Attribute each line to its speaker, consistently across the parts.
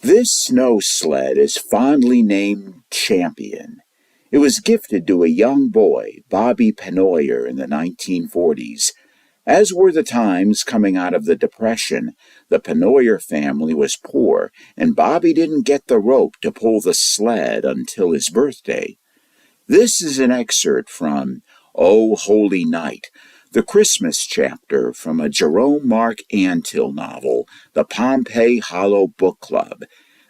Speaker 1: This snow sled is fondly named Champion. It was gifted to a young boy, Bobby Pennoyer, in the 1940s. As were the times coming out of the Depression, the Pennoyer family was poor, and Bobby didn't get the rope to pull the sled until his birthday. This is an excerpt from "O Holy Night," the Christmas chapter from a Jerome Antil novel, the Pompey Hollow Book Club.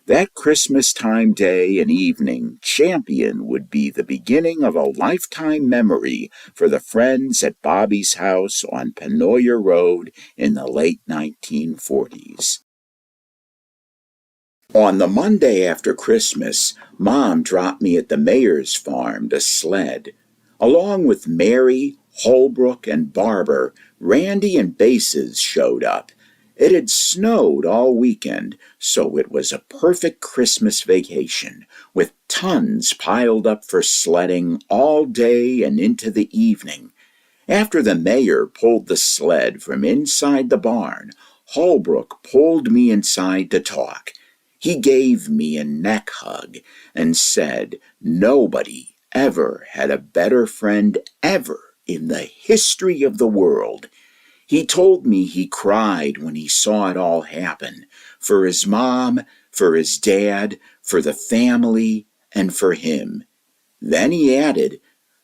Speaker 1: That Christmas time day and evening, Champion would be the beginning of a lifetime memory for the friends at Bobby's house on Pennoyer Road in the late 1940s. On the Monday after Christmas, Mom dropped me at the mayor's farm to sled. Along with Mary, Holbrook, and Barber, Randy and Bases showed up. It had snowed all weekend, so it was a perfect Christmas vacation, with tons piled up for sledding all day and into the evening. After the mayor pulled the sled from inside the barn, Holbrook pulled me inside to talk. He gave me a neck hug and said nobody ever had a better friend ever in the history of the world. He told me he cried when he saw it all happen, for his mom, for his dad, for the family, and for him. Then he added,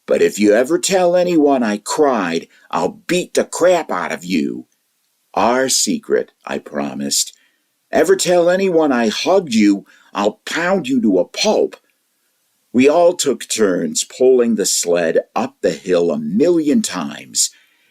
Speaker 1: "But if you ever tell anyone I cried, I'll beat the crap out of you." "Our secret," I promised. "Ever tell anyone I hugged you, I'll pound you to a pulp." We all took turns pulling the sled up the hill 1,000,000 times.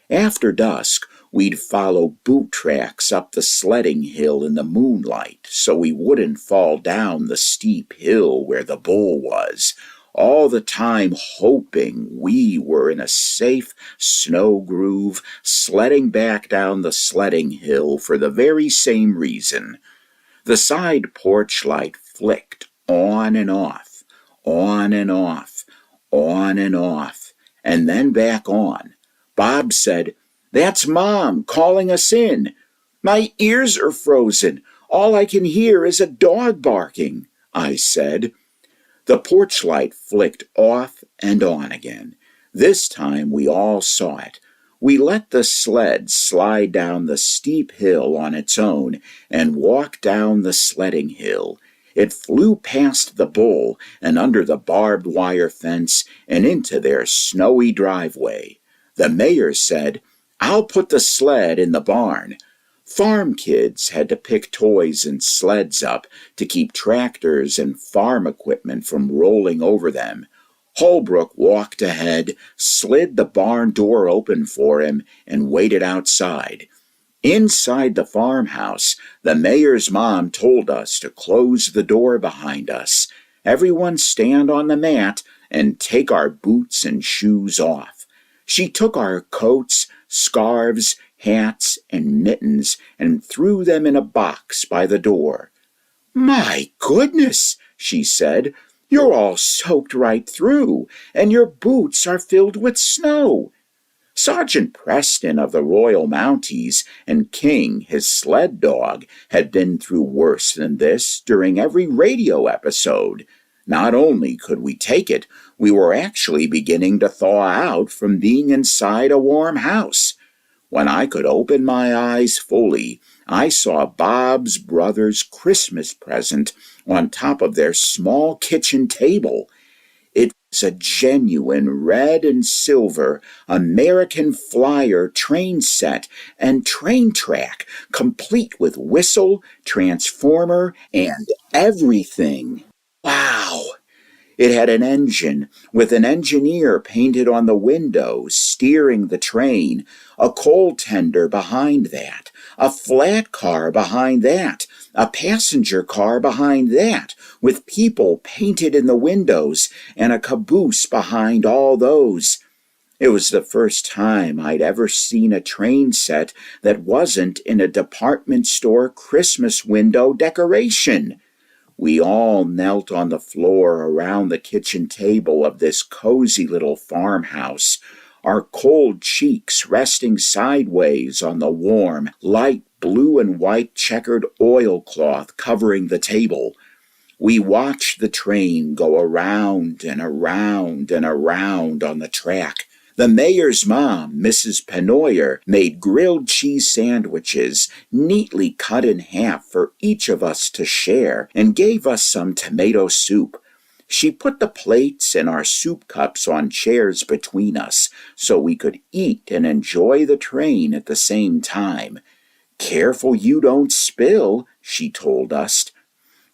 Speaker 1: After dusk, we'd follow boot tracks up the sledding hill in the moonlight so we wouldn't fall down the steep hill where the bull was, all the time hoping we were in a safe snow groove, sledding back down the sledding hill for the very same reason. The side porch light flicked on and off, on and off, on and off, and then back on. Bob said, "That's Mom calling us in." "My ears are frozen. All I can hear is a dog barking," I said. The porch light flicked off and on again. This time we all saw it. We let the sled slide down the steep hill on its own and walked down the sledding hill. It flew past the bull and under the barbed wire fence and into their snowy driveway. The mayor said, "I'll put the sled in the barn." Farm kids had to pick toys and sleds up to keep tractors and farm equipment from rolling over them. Holbrook walked ahead, slid the barn door open for him, and waited outside. Inside the farmhouse, the mayor's mom told us to close the door behind us. Everyone stand on the mat and take our boots and shoes off. She took our coats, scarves, hats, and mittens and threw them in a box by the door. "My goodness," she said, "you're all soaked right through, and your boots are filled with snow." Sergeant Preston of the Royal Mounties and King, his sled dog, had been through worse than this during every radio episode. Not only could we take it, we were actually beginning to thaw out from being inside a warm house. When I could open my eyes fully, I saw Bob's brother's Christmas present on top of their small kitchen table. It was a genuine red and silver American Flyer train set and train track, complete with whistle, transformer, and everything. Wow! It had an engine, with an engineer painted on the windows steering the train, a coal tender behind that, a flat car behind that, a passenger car behind that, with people painted in the windows, and a caboose behind all those. It was the first time I'd ever seen a train set that wasn't in a department store Christmas window decoration. We all knelt on the floor around the kitchen table of this cozy little farmhouse, our cold cheeks resting sideways on the warm, light blue and white checkered oilcloth covering the table. We watched the train go around and around and around on the track. The mayor's mom, Mrs. Pennoyer, made grilled cheese sandwiches, neatly cut in half for each of us to share, and gave us some tomato soup. She put the plates and our soup cups on chairs between us so we could eat and enjoy the train at the same time. "Careful you don't spill," she told us.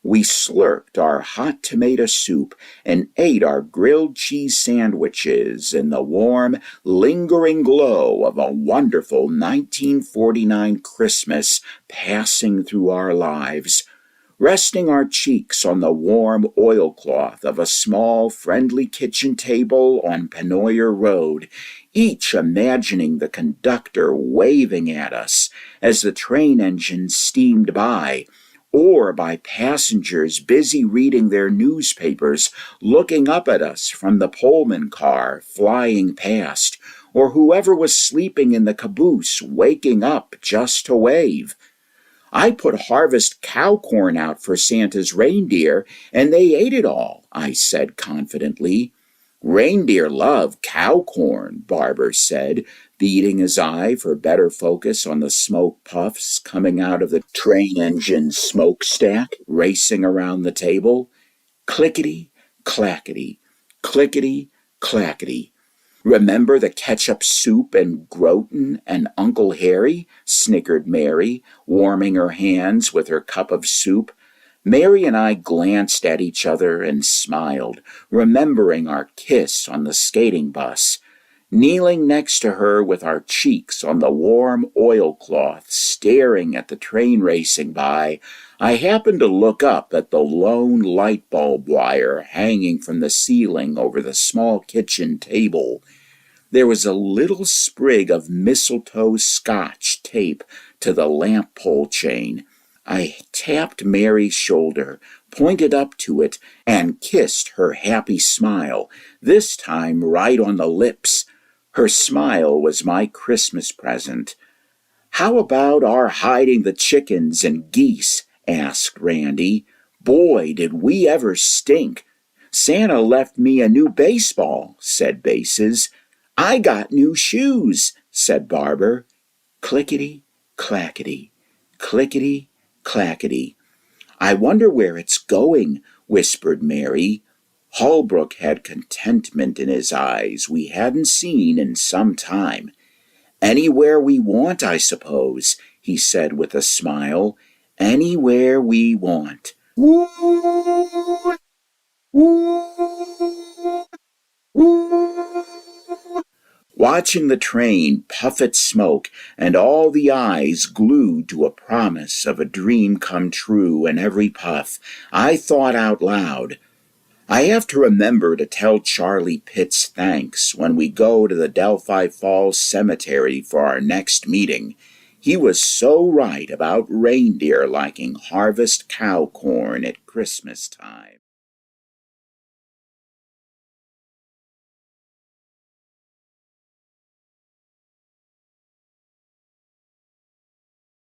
Speaker 1: We slurped our hot tomato soup and ate our grilled cheese sandwiches in the warm, lingering glow of a wonderful 1949 Christmas passing through our lives. Resting our cheeks on the warm oilcloth of a small, friendly kitchen table on Pennoyer Road, each imagining the conductor waving at us as the train engine steamed by, or by passengers busy reading their newspapers, looking up at us from the Pullman car flying past, or whoever was sleeping in the caboose waking up just to wave. "I put harvest cow corn out for Santa's reindeer, and they ate it all," I said confidently. "Reindeer love cow corn," Barber said, beating his eye for better focus on the smoke puffs coming out of the train engine's smokestack racing around the table. Clickety, clackety, clickety, clackety. "Remember the ketchup soup and Groton and Uncle Harry?" snickered Mary, warming her hands with her cup of soup. Mary and I glanced at each other and smiled, remembering our kiss on the skating bus. Kneeling next to her with our cheeks on the warm oilcloth, staring at the train racing by, I happened to look up at the lone light bulb wire hanging from the ceiling over the small kitchen table. There was a little sprig of mistletoe scotch tape to the lamp pole chain. I tapped Mary's shoulder, pointed up to it, and kissed her happy smile, this time right on the lips. Her smile was my Christmas present. "How about our hiding the chickens and geese?" asked Randy. "Boy, did we ever stink." "Santa left me a new baseball," said Bases. "I got new shoes," said Barber. Clickety, clackety, clickety, clackety. "I wonder where it's going," whispered Mary. Holbrook had contentment in his eyes we hadn't seen in some time. "Anywhere we want, I suppose," he said with a smile. "Anywhere we want." Woo! Woo! Woo! Watching the train puff its smoke and all the eyes glued to a promise of a dream come true in every puff, I thought out loud, "I have to remember to tell Charlie Pitts thanks when we go to the Delphi Falls Cemetery for our next meeting. He was so right about reindeer liking harvest cow corn at Christmas time."